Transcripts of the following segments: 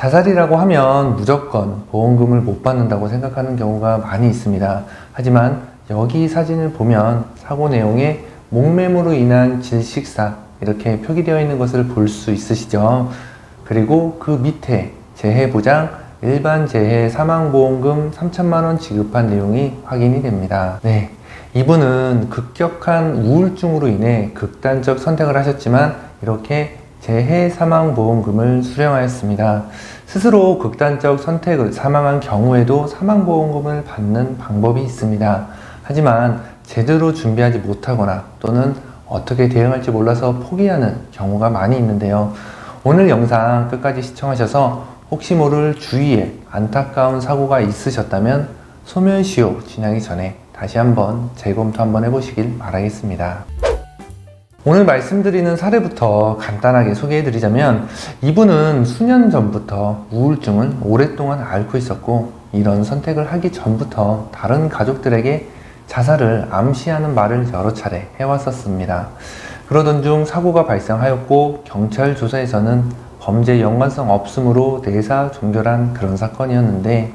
자살이라고 하면 무조건 보험금을 못 받는다고 생각하는 경우가 많이 있습니다. 하지만 여기 사진을 보면 사고 내용에 목매무로 인한 질식사 이렇게 표기되어 있는 것을 볼 수 있으시죠. 그리고 그 밑에 재해보장 일반 재해 사망보험금 3천만 원 지급한 내용이 확인이 됩니다. 네, 이분은 급격한 우울증으로 인해 극단적 선택을 하셨지만 이렇게 재해 사망보험금을 수령하였습니다. 스스로 극단적 선택을 사망한 경우에도 사망보험금을 받는 방법이 있습니다. 하지만 제대로 준비하지 못하거나 또는 어떻게 대응할지 몰라서 포기하는 경우가 많이 있는데요. 오늘 영상 끝까지 시청하셔서 혹시 모를 주위에 안타까운 사고가 있으셨다면 소멸시효 지나기 전에 다시 한번 재검토 한번 해보시길 바라겠습니다. 오늘 말씀드리는 사례부터 간단하게 소개해드리자면 이분은 수년 전부터 우울증을 오랫동안 앓고 있었고 이런 선택을 하기 전부터 다른 가족들에게 자살을 암시하는 말을 여러 차례 해왔었습니다. 그러던 중 사고가 발생하였고 경찰 조사에서는 범죄 연관성 없음으로 내사 종결한 그런 사건이었는데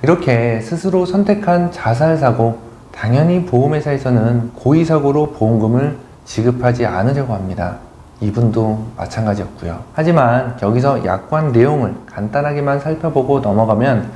이렇게 스스로 선택한 자살 사고, 당연히 보험회사에서는 고의사고로 보험금을 지급하지 않으려고 합니다. 이분도 마찬가지였고요. 하지만 여기서 약관 내용을 간단하게만 살펴보고 넘어가면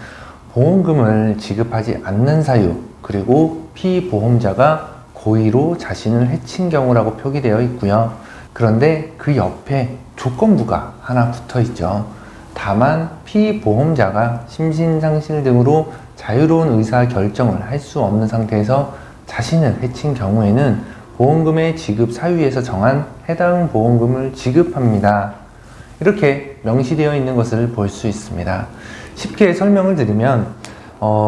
보험금을 지급하지 않는 사유, 그리고 피보험자가 고의로 자신을 해친 경우라고 표기되어 있고요. 그런데 그 옆에 조건부가 하나 붙어 있죠. 다만 피보험자가 심신상실 등으로 자유로운 의사결정을 할 수 없는 상태에서 자신을 해친 경우에는 보험금의 지급 사유에서 정한 해당 보험금을 지급합니다. 이렇게 명시되어 있는 것을 볼 수 있습니다. 쉽게 설명을 드리면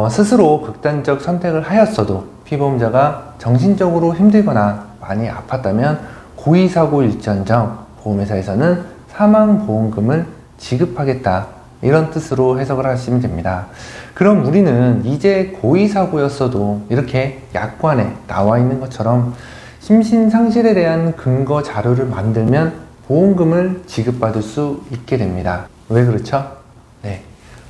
스스로 극단적 선택을 하였어도 피보험자가 정신적으로 힘들거나 많이 아팠다면 고의사고일지언정 보험회사에서는 사망보험금을 지급하겠다, 이런 뜻으로 해석을 하시면 됩니다. 그럼 우리는 이제 고의사고였어도 이렇게 약관에 나와 있는 것처럼 심신상실에 대한 근거 자료를 만들면 보험금을 지급받을 수 있게 됩니다. 왜 그렇죠? 네,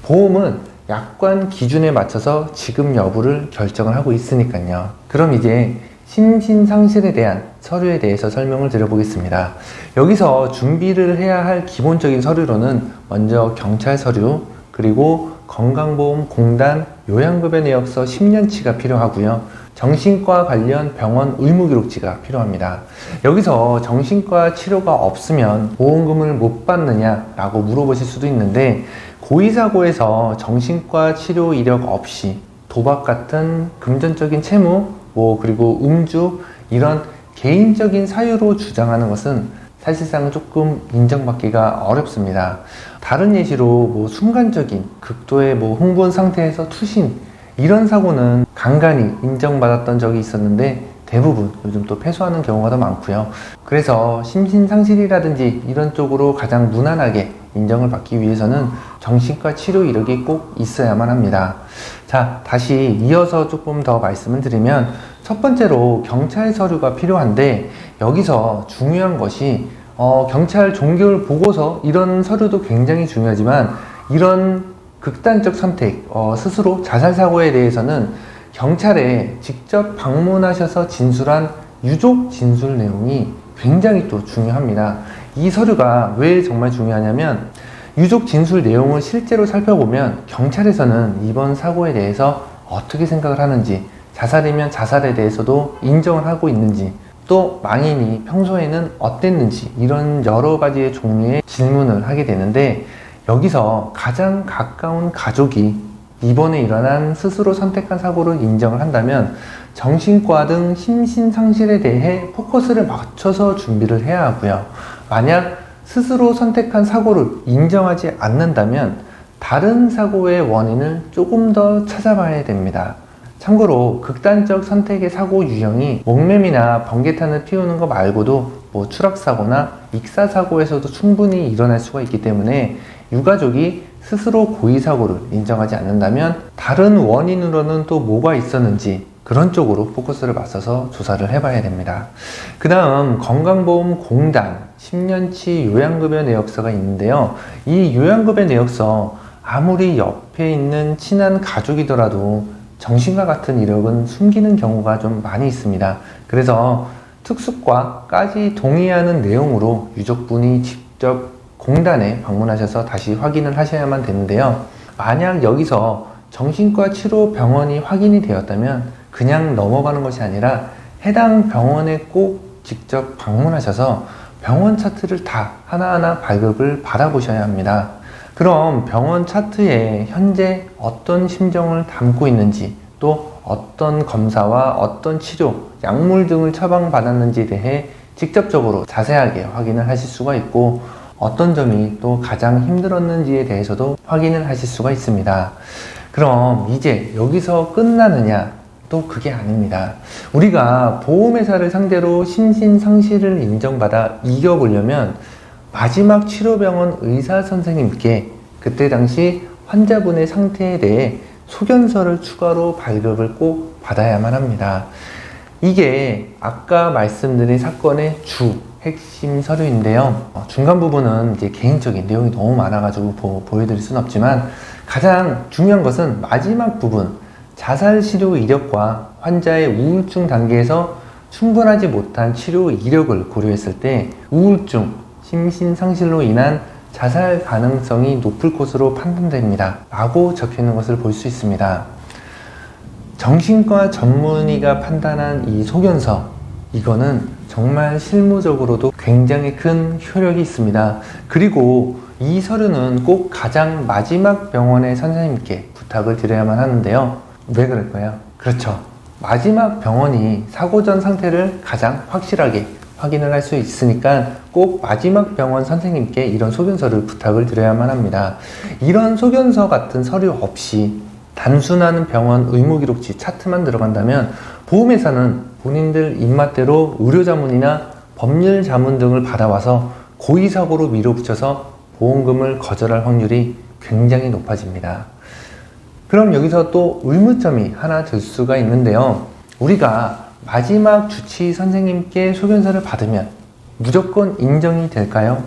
보험은 약관 기준에 맞춰서 지급 여부를 결정을 하고 있으니까요. 그럼 이제 심신상실에 대한 서류에 대해서 설명을 드려보겠습니다. 여기서 준비를 해야 할 기본적인 서류로는 먼저 경찰 서류, 그리고 건강보험공단 요양급여 내역서 10년치가 필요하고요. 정신과 관련 병원 의무기록지가 필요합니다. 여기서 정신과 치료가 없으면 보험금을 못 받느냐 라고 물어보실 수도 있는데, 고의사고에서 정신과 치료 이력 없이 도박 같은 금전적인 채무, 그리고 음주, 이런 개인적인 사유로 주장하는 것은 사실상 조금 인정받기가 어렵습니다. 다른 예시로 순간적인 극도의 흥분 상태에서 투신, 이런 사고는 간간히 인정받았던 적이 있었는데 대부분 요즘 또 패소하는 경우가 더 많고요. 그래서 심신상실이라든지 이런 쪽으로 가장 무난하게 인정을 받기 위해서는 정신과 치료 이력이 꼭 있어야만 합니다. 자, 다시 이어서 조금 더 말씀을 드리면 첫 번째로 경찰 서류가 필요한데, 여기서 중요한 것이 경찰 종결 보고서, 이런 서류도 굉장히 중요하지만 이런 극단적 선택, 스스로 자살 사고에 대해서는 경찰에 직접 방문하셔서 진술한 유족 진술 내용이 굉장히 또 중요합니다. 이 서류가 왜 정말 중요하냐면 유족 진술 내용을 실제로 살펴보면 경찰에서는 이번 사고에 대해서 어떻게 생각을 하는지, 자살이면 자살에 대해서도 인정을 하고 있는지, 또 망인이 평소에는 어땠는지, 이런 여러 가지의 종류의 질문을 하게 되는데, 여기서 가장 가까운 가족이 이번에 일어난 스스로 선택한 사고를 인정을 한다면 정신과 등 심신상실에 대해 포커스를 맞춰서 준비를 해야 하고요. 만약 스스로 선택한 사고를 인정하지 않는다면 다른 사고의 원인을 조금 더 찾아봐야 됩니다. 참고로 극단적 선택의 사고 유형이 목매미나 번개탄을 피우는 거 말고도 추락사고나 익사사고에서도 충분히 일어날 수가 있기 때문에 유가족이 스스로 고의사고를 인정하지 않는다면 다른 원인으로는 또 뭐가 있었는지 그런 쪽으로 포커스를 맞춰서 조사를 해봐야 됩니다. 그 다음 건강보험공단 10년치 요양급여 내역서가 있는데요. 이 요양급여 내역서 아무리 옆에 있는 친한 가족이더라도 정신과 같은 이력은 숨기는 경우가 좀 많이 있습니다. 그래서 특수과까지 동의하는 내용으로 유족분이 직접 공단에 방문하셔서 다시 확인을 하셔야만 되는데요. 만약 여기서 정신과 치료 병원이 확인이 되었다면 그냥 넘어가는 것이 아니라 해당 병원에 꼭 직접 방문하셔서 병원 차트를 다 하나하나 발급을 받아보셔야 합니다. 그럼 병원 차트에 현재 어떤 심정을 담고 있는지, 또 어떤 검사와 어떤 치료, 약물 등을 처방받았는지에 대해 직접적으로 자세하게 확인을 하실 수가 있고, 어떤 점이 또 가장 힘들었는지에 대해서도 확인을 하실 수가 있습니다. 그럼 이제 여기서 끝나느냐? 또 그게 아닙니다. 우리가 보험회사를 상대로 심신상실을 인정받아 이겨보려면 마지막 치료병원 의사 선생님께 그때 당시 환자분의 상태에 대해 소견서를 추가로 발급을 꼭 받아야만 합니다. 이게 아까 말씀드린 사건의 핵심 서류인데요. 중간 부분은 이제 개인적인 내용이 너무 많아가지고 보여드릴 수는 없지만, 가장 중요한 것은 마지막 부분, 자살 치료 이력과 환자의 우울증 단계에서 충분하지 못한 치료 이력을 고려했을 때 우울증, 심신상실로 인한 자살 가능성이 높을 것으로 판단됩니다 라고 적혀 있는 것을 볼 수 있습니다. 정신과 전문의가 판단한 이 소견서, 이거는 정말 실무적으로도 굉장히 큰 효력이 있습니다. 그리고 이 서류는 꼭 가장 마지막 병원의 선생님께 부탁을 드려야만 하는데요. 왜 그럴까요? 그렇죠. 마지막 병원이 사고 전 상태를 가장 확실하게 확인을 할 수 있으니까 꼭 마지막 병원 선생님께 이런 소견서를 부탁을 드려야만 합니다. 이런 소견서 같은 서류 없이 단순한 병원 의무기록지 차트만 들어간다면 보험회사는 본인들 입맛대로 의료자문이나 법률자문 등을 받아와서 고의사고로 밀어붙여서 보험금을 거절할 확률이 굉장히 높아집니다. 그럼 여기서 또 의문점이 하나 들 수가 있는데요. 우리가 마지막 주치의 선생님께 소견서를 받으면 무조건 인정이 될까요?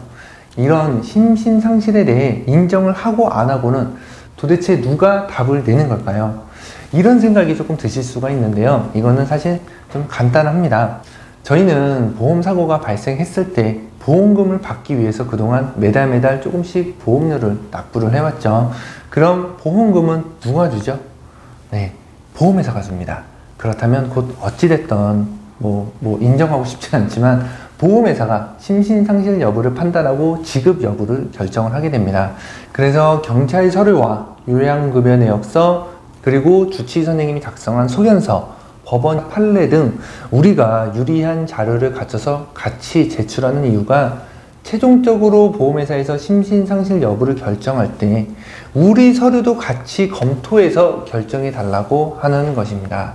이런 심신상실에 대해 인정을 하고 안 하고는 도대체 누가 답을 내는 걸까요? 이런 생각이 조금 드실 수가 있는데요. 이거는 사실 좀 간단합니다. 저희는 보험사고가 발생했을 때 보험금을 받기 위해서 그동안 매달 조금씩 보험료를 납부를 해왔죠. 그럼 보험금은 누가 주죠? 네, 보험회사가 줍니다. 그렇다면 곧 어찌됐던 인정하고 싶진 않지만 보험회사가 심신상실 여부를 판단하고 지급 여부를 결정을 하게 됩니다. 그래서 경찰 서류와 요양급여 내역서, 그리고 주치의 선생님이 작성한 소견서, 법원 판례 등 우리가 유리한 자료를 갖춰서 같이 제출하는 이유가 최종적으로 보험회사에서 심신상실 여부를 결정할 때 우리 서류도 같이 검토해서 결정해 달라고 하는 것입니다.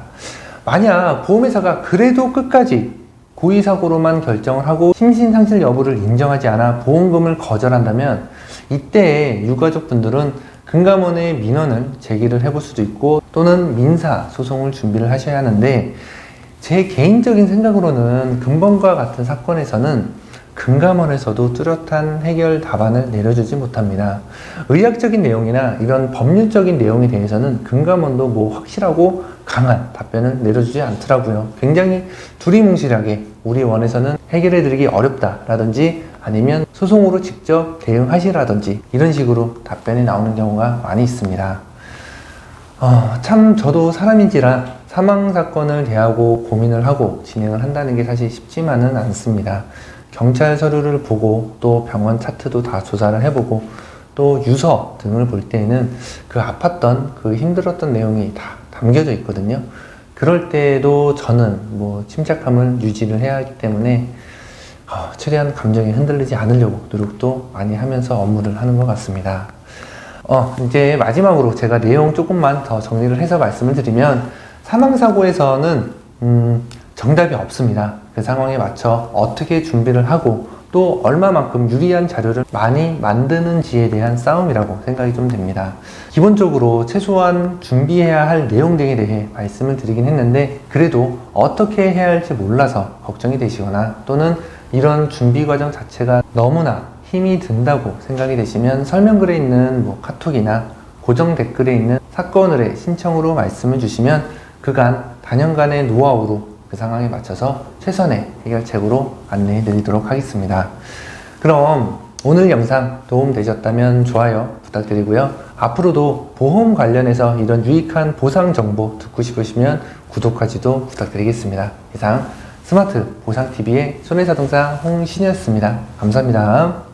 만약 보험회사가 그래도 끝까지 고의사고로만 결정을 하고 심신상실 여부를 인정하지 않아 보험금을 거절한다면 이때 유가족분들은 금감원에 민원을 제기를 해볼 수도 있고, 또는 민사소송을 준비를 하셔야 하는데, 제 개인적인 생각으로는 금번과 같은 사건에서는 금감원에서도 뚜렷한 해결 답안을 내려주지 못합니다. 의학적인 내용이나 이런 법률적인 내용에 대해서는 금감원도 확실하고 강한 답변을 내려주지 않더라고요. 굉장히 두리뭉실하게 우리 원에서는 해결해드리기 어렵다라든지 아니면 소송으로 직접 대응하시라든지 이런 식으로 답변이 나오는 경우가 많이 있습니다. 참 저도 사람인지라 사망사건을 대하고 고민을 하고 진행을 한다는 게 사실 쉽지만은 않습니다. 경찰 서류를 보고 또 병원 차트도 다 조사를 해보고 또 유서 등을 볼 때에는 그 아팠던 그 힘들었던 내용이 다 담겨져 있거든요. 그럴 때도 저는 침착함을 유지를 해야 하기 때문에 최대한 감정이 흔들리지 않으려고 노력도 많이 하면서 업무를 하는 것 같습니다. 이제 마지막으로 제가 내용 조금만 더 정리를 해서 말씀을 드리면, 사망사고에서는 정답이 없습니다. 그 상황에 맞춰 어떻게 준비를 하고 또 얼마만큼 유리한 자료를 많이 만드는지에 대한 싸움이라고 생각이 좀 됩니다. 기본적으로 최소한 준비해야 할 내용 등에 대해 말씀을 드리긴 했는데 그래도 어떻게 해야 할지 몰라서 걱정이 되시거나 또는 이런 준비 과정 자체가 너무나 힘이 든다고 생각이 되시면 설명글에 있는 카톡이나 고정 댓글에 있는 사건의뢰 신청으로 말씀을 주시면 그간 단연간의 노하우로 그 상황에 맞춰서 최선의 해결책으로 안내해 드리도록 하겠습니다. 그럼 오늘 영상 도움되셨다면 좋아요 부탁드리고요. 앞으로도 보험 관련해서 이런 유익한 보상 정보 듣고 싶으시면 구독하기도 부탁드리겠습니다. 이상 스마트 보상TV의 손해자동사 홍신이었습니다. 감사합니다.